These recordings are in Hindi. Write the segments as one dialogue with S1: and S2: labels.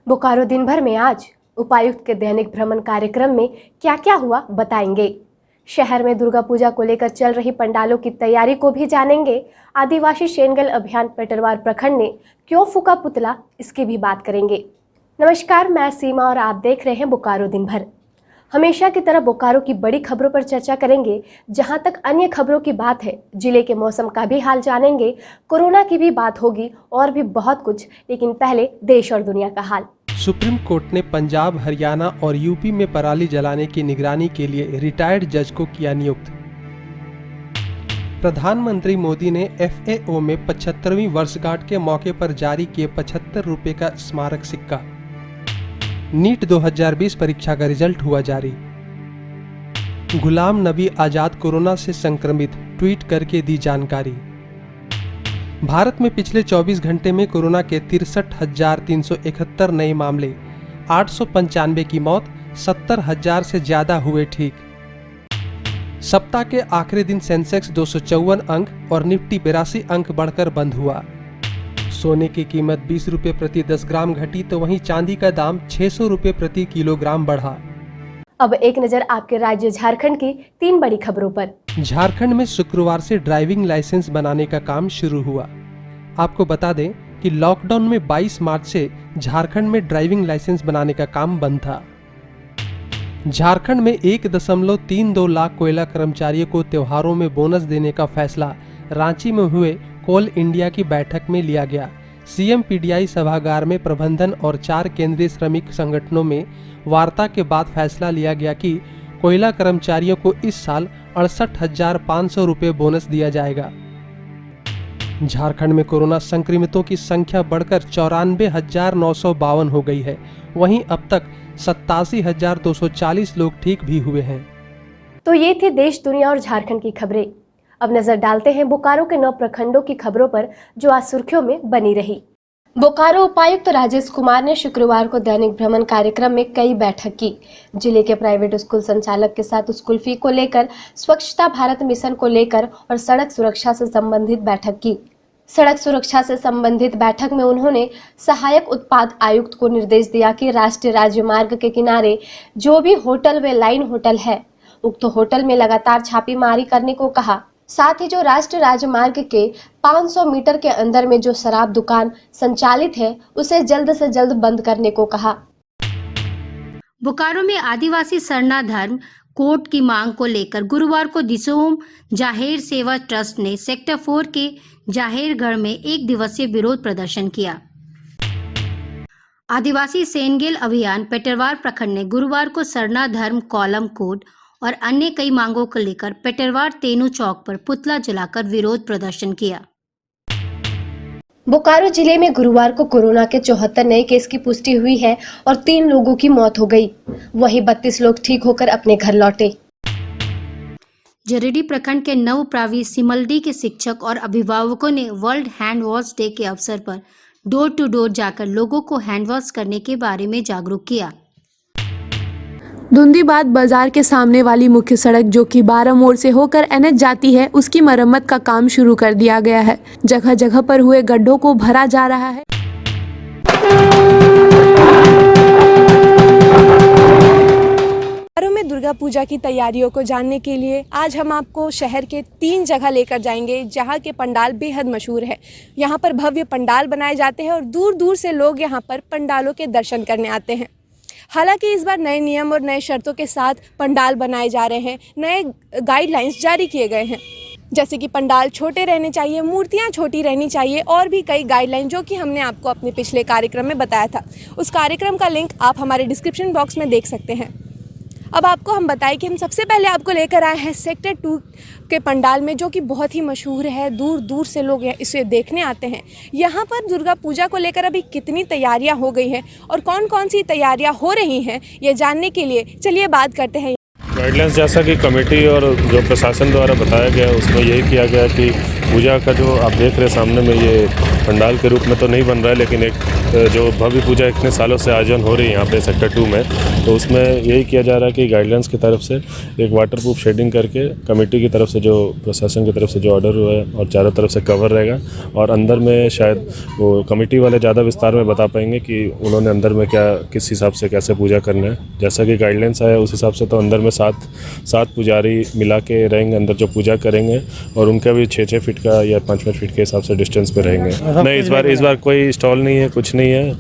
S1: बोकारो दिन भर में आज उपायुक्त के दैनिक भ्रमण कार्यक्रम में क्या क्या हुआ बताएंगे। शहर में दुर्गा पूजा को लेकर चल रही पंडालों की तैयारी को भी जानेंगे। आदिवासी सेनगल अभियान पेटरवार प्रखंड ने क्यों फूका पुतला, इसकी भी बात करेंगे। नमस्कार, मैं सीमा और आप देख रहे हैं बोकारो दिन भर। हमेशा की तरह बोकारो की बड़ी खबरों पर चर्चा करेंगे। जहां तक अन्य खबरों की बात है, जिले के मौसम का भी हाल जानेंगे, कोरोना की भी बात होगी और भी बहुत कुछ। लेकिन पहले देश और दुनिया का हाल।
S2: सुप्रीम कोर्ट ने पंजाब, हरियाणा और यूपी में पराली जलाने की निगरानी के लिए रिटायर्ड जज को किया नियुक्त। प्रधानमंत्री मोदी ने FAO में 75वीं वर्षगांठ के मौके पर जारी किए 75 रुपए का स्मारक सिक्का। नीट 2020 परीक्षा का रिजल्ट हुआ जारी। गुलाम नबी आजाद कोरोना से संक्रमित, ट्वीट करके दी जानकारी। भारत में पिछले 24 घंटे में कोरोना के 63,371 नए मामले, 895 की मौत, 70,000 से ज्यादा हुए ठीक। सप्ताह के आखिरी दिन सेंसेक्स 254 अंक और निफ्टी 82 अंक बढ़कर बंद हुआ। सोने की कीमत 20 रुपये प्रति 10 ग्राम घटी, तो वहीं चांदी का दाम 600 रुपये प्रति किलोग्राम बढ़ा।
S1: अब एक नजर आपके राज्य झारखंड की 3 बड़ी खबरों पर।
S2: झारखंड में शुक्रवार से ड्राइविंग लाइसेंस बनाने का काम शुरू हुआ। आपको बता दें कि लॉकडाउन में 22 मार्च से झारखंड में ड्राइविंग लाइसेंस बनाने का काम बंद था। झारखंड में 1.32 लाख कोयला कर्मचारियों को त्योहारों में बोनस देने का फैसला रांची में हुए कोल इंडिया की बैठक में लिया गया। CM PDI सभागार में प्रबंधन और 4 केंद्रीय श्रमिक संगठनों में वार्ता के बाद फैसला लिया गया कि कोयला कर्मचारियों को इस साल 68,500 रुपये बोनस दिया जाएगा। झारखंड में कोरोना संक्रमितों की संख्या बढ़कर 94,952 हो गई है। वहीं अब तक 87,240 लोग ठीक भी हुए हैं।
S1: तो ये थी देश, दुनिया और झारखंड की खबरें। अब नजर डालते हैं बोकारो के 9 प्रखंडों की खबरों पर, जो आज सुर्खियों में बनी रही। बोकारो उपायुक्त राजेश कुमार ने शुक्रवार को दैनिक भ्रमण कार्यक्रम में कई बैठक की। जिले के प्राइवेट स्कूल संचालक के साथ स्कूल फी को लेकर, स्वच्छता भारत मिशन को लेकर और सड़क सुरक्षा से संबंधित बैठक की। सड़क सुरक्षा से संबंधित बैठक में उन्होंने सहायक उत्पाद आयुक्त को निर्देश दिया कि राष्ट्रीय राजमार्ग के किनारे जो भी होटल व लाइन होटल है, उक्त होटल में लगातार छापेमारी करने को कहा। साथ ही जो राष्ट्रीय राजमार्ग के 500 मीटर के अंदर में जो शराब दुकान संचालित है, उसे जल्द से जल्द बंद करने को कहा।
S3: बोकारो में आदिवासी सरना धर्म कोड की मांग को लेकर गुरुवार को दिसोम जाहिर सेवा ट्रस्ट ने सेक्टर 4 के जाहिरगढ़ में 1 दिवसीय विरोध प्रदर्शन किया। आदिवासी सेनगेल अभियान पेटरवार प्रखंड ने गुरुवार को सरना धर्म कॉलम कोड और अन्य कई मांगों को लेकर पेटरवार तेनू चौक पर पुतला जलाकर विरोध प्रदर्शन किया।
S1: बोकारो जिले में गुरुवार को कोरोना के 74 नए केस की पुष्टि हुई है और 3 लोगों की मौत हो गई। वहीं 32 लोग ठीक होकर अपने घर लौटे।
S3: जरेडी प्रखंड के नवप्रावी सिमल्डी के शिक्षक और अभिभावकों ने वर्ल्ड हैंड वॉश डे के अवसर पर डोर टू डोर जाकर लोगों को हैंड वॉश करने के बारे में जागरूक किया।
S4: धुंधीबाद बाजार के सामने वाली मुख्य सड़क, जो कि 12 मोड़ से होकर NH जाती है, उसकी मरम्मत का काम शुरू कर दिया गया है। जगह जगह पर हुए गड्ढों को भरा जा रहा है।
S5: बोकारो में दुर्गा पूजा की तैयारियों को जानने के लिए आज हम आपको शहर के 3 जगह लेकर जाएंगे, जहां के पंडाल बेहद मशहूर है। यहां पर भव्य पंडाल बनाए जाते हैं और दूर दूर से लोग यहां पर पंडालों के दर्शन करने आते हैं। हालांकि इस बार नए नियम और नए शर्तों के साथ पंडाल बनाए जा रहे हैं। नए गाइडलाइंस जारी किए गए हैं, जैसे कि पंडाल छोटे रहने चाहिए, मूर्तियां छोटी रहनी चाहिए और भी कई गाइडलाइन, जो कि हमने आपको अपने पिछले कार्यक्रम में बताया था। उस कार्यक्रम का लिंक आप हमारे डिस्क्रिप्शन बॉक्स में देख सकते हैं। अब आपको हम बताएं कि हम सबसे पहले आपको लेकर आए हैं सेक्टर 2 के पंडाल में, जो कि बहुत ही मशहूर है। दूर दूर से लोग इसे देखने आते हैं। यहाँ पर दुर्गा पूजा को लेकर अभी कितनी तैयारियाँ हो गई हैं और कौन कौन सी तैयारियाँ हो रही हैं, ये जानने के लिए चलिए बात करते हैं।
S6: गाइडलाइंस जैसा कि कमेटी और जो प्रशासन द्वारा बताया गया, उसमें यही किया गया कि पूजा का जो आप देख रहे हैं सामने में, ये पंडाल के रूप में तो नहीं बन रहा है, लेकिन एक जो भव्य पूजा इतने सालों से आयोजन हो रही है यहाँ पे सेक्टर 2 में, तो उसमें यही किया जा रहा है कि गाइडलाइंस की तरफ से एक वाटर प्रूफ शेडिंग करके कमेटी की तरफ से, जो प्रशासन की तरफ से जो ऑर्डर हुआ है, और चारों तरफ से कवर रहेगा। और अंदर में शायद वो कमेटी वाले ज़्यादा विस्तार में बता पाएंगे कि उन्होंने अंदर में क्या, किस हिसाब से कैसे पूजा करना है। जैसा कि गाइडलाइंस आया उस हिसाब से तो अंदर में सात पुजारी मिला के रहेंगे अंदर जो पूजा करेंगे, और उनका भी 6-6 फीट का या 5-5 फीट के हिसाब से डिस्टेंस पे रहेंगे। नहीं, इस बार कोई स्टॉल नहीं है, कुछ नहीं है।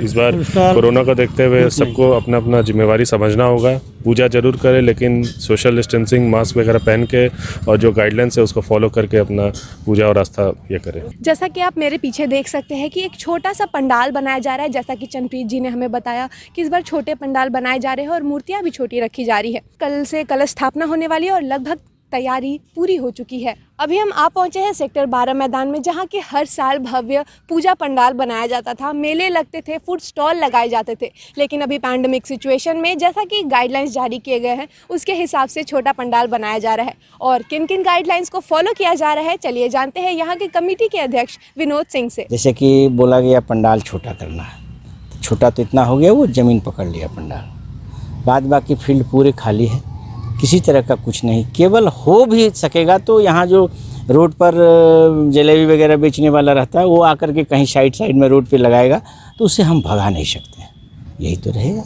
S6: इस बार कोरोना को देखते हुए सबको अपना अपना जिम्मेवारी समझना होगा। पूजा जरूर करें, लेकिन सोशल डिस्टेंसिंग, मास्क वगैरह पहन के, और जो गाइडलाइंस है उसको फॉलो करके अपना पूजा और आस्था ये करें।
S5: जैसा कि आप मेरे पीछे देख सकते हैं कि एक छोटा सा पंडाल बनाया जा रहा है। जैसा कि चंद्रप्रीत जी ने हमें बताया कि इस बार छोटे पंडाल बनाए जा रहे हैं और मूर्तियां भी छोटी रखी जा रही है। कल से कलश स्थापना होने वाली है और लगभग तैयारी पूरी हो चुकी है। अभी हम आ पहुंचे हैं सेक्टर 12 मैदान में, जहां कि हर साल भव्य पूजा पंडाल बनाया जाता था, मेले लगते थे, फूड स्टॉल लगाए जाते थे। लेकिन अभी पैंडेमिक सिचुएशन में जैसा कि गाइडलाइंस जारी किए गए हैं उसके हिसाब से छोटा पंडाल बनाया जा रहा है। और किन किन गाइडलाइंस को फॉलो किया जा रहा है, चलिए जानते हैं यहाँ के कमेटी के अध्यक्ष विनोद सिंह से।
S7: जैसे कि बोला गया पंडाल छोटा करना है, तो छोटा तो इतना हो गया, वो ज़मीन पकड़ लिया पंडाल, बाद बाकी फील्ड पूरे खाली है, किसी तरह का कुछ नहीं। केवल हो भी सकेगा तो यहाँ जो रोड पर जलेबी वगैरह बेचने वाला रहता है वो आकर के कहीं साइड में रोड पे लगाएगा, तो उसे हम भगा नहीं सकते हैं। यही तो रहेगा,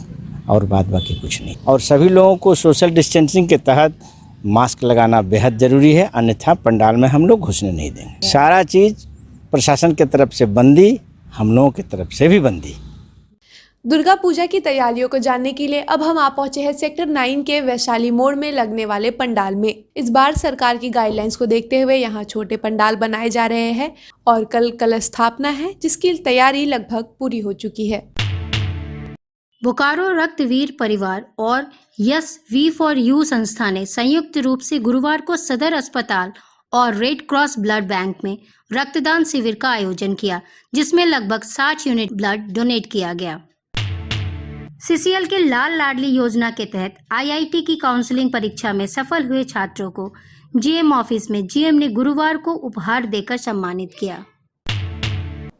S7: और बाद बाकी कुछ नहीं। और सभी लोगों को सोशल डिस्टेंसिंग के तहत मास्क लगाना बेहद ज़रूरी है, अन्यथा पंडाल में हम लोग घुसने नहीं देंगे। सारा चीज़ प्रशासन की तरफ से बंदी, हम लोगों की तरफ से भी बंदी।
S4: दुर्गा पूजा की तैयारियों को जानने के लिए अब हम आ पहुंचे हैं सेक्टर 9 के वैशाली मोड़ में लगने वाले पंडाल में। इस बार सरकार की गाइडलाइंस को देखते हुए यहाँ छोटे पंडाल बनाए जा रहे हैं और कल कलश स्थापना है, जिसकी तैयारी लगभग पूरी हो चुकी है।
S3: बोकारो रक्तवीर परिवार और यस वी फॉर यू संस्था ने संयुक्त रूप से गुरुवार को सदर अस्पताल और रेड क्रॉस ब्लड बैंक में रक्तदान शिविर का आयोजन किया, जिसमें लगभग 60 यूनिट ब्लड डोनेट किया गया। सीसीएल के लाल लाडली योजना के तहत आईआईटी की काउंसलिंग परीक्षा में सफल हुए छात्रों को जीएम ऑफिस में जीएम ने गुरुवार को उपहार देकर सम्मानित किया।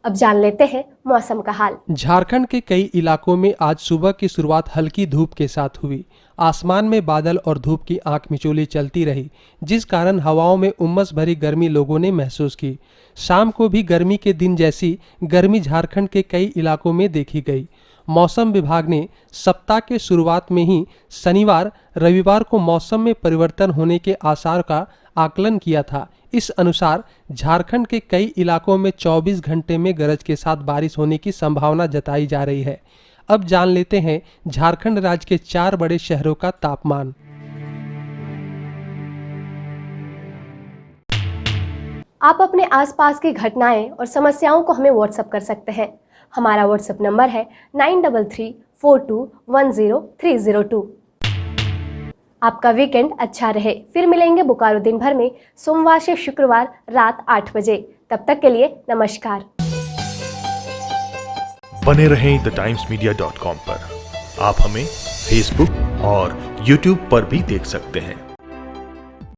S1: अब जान लेते हैं मौसम का हाल।
S2: झारखंड के कई इलाकों में आज सुबह की शुरुआत हल्की धूप के साथ हुई। आसमान में बादल और धूप की आंख मिचौली चलती रही, जिस कारण हवाओं में उमस भरी गर्मी लोगों ने महसूस की। शाम को भी गर्मी के दिन जैसी गर्मी झारखंड के कई इलाकों में देखी गई। मौसम विभाग ने सप्ताह के शुरुआत में ही शनिवार रविवार को मौसम में परिवर्तन होने के आसार का आकलन किया था। इस अनुसार झारखंड के कई इलाकों में 24 घंटे में गरज के साथ बारिश होने की संभावना जताई जा रही है। अब जान लेते हैं झारखंड राज्य के 4 बड़े शहरों का तापमान।
S1: आप अपने आसपास की घटनाएं और समस्याओं को हमें व्हाट्सएप कर सकते हैं। हमारा व्हाट्सएप नंबर है 9334210302। आपका वीकेंड अच्छा रहे। फिर मिलेंगे बोकारो दिन भर में सोमवार से शुक्रवार रात 8 बजे। तब तक के लिए नमस्कार।
S8: बने रहें thetimesmedia.com पर। आप हमें फेसबुक और यूट्यूब पर भी देख सकते हैं।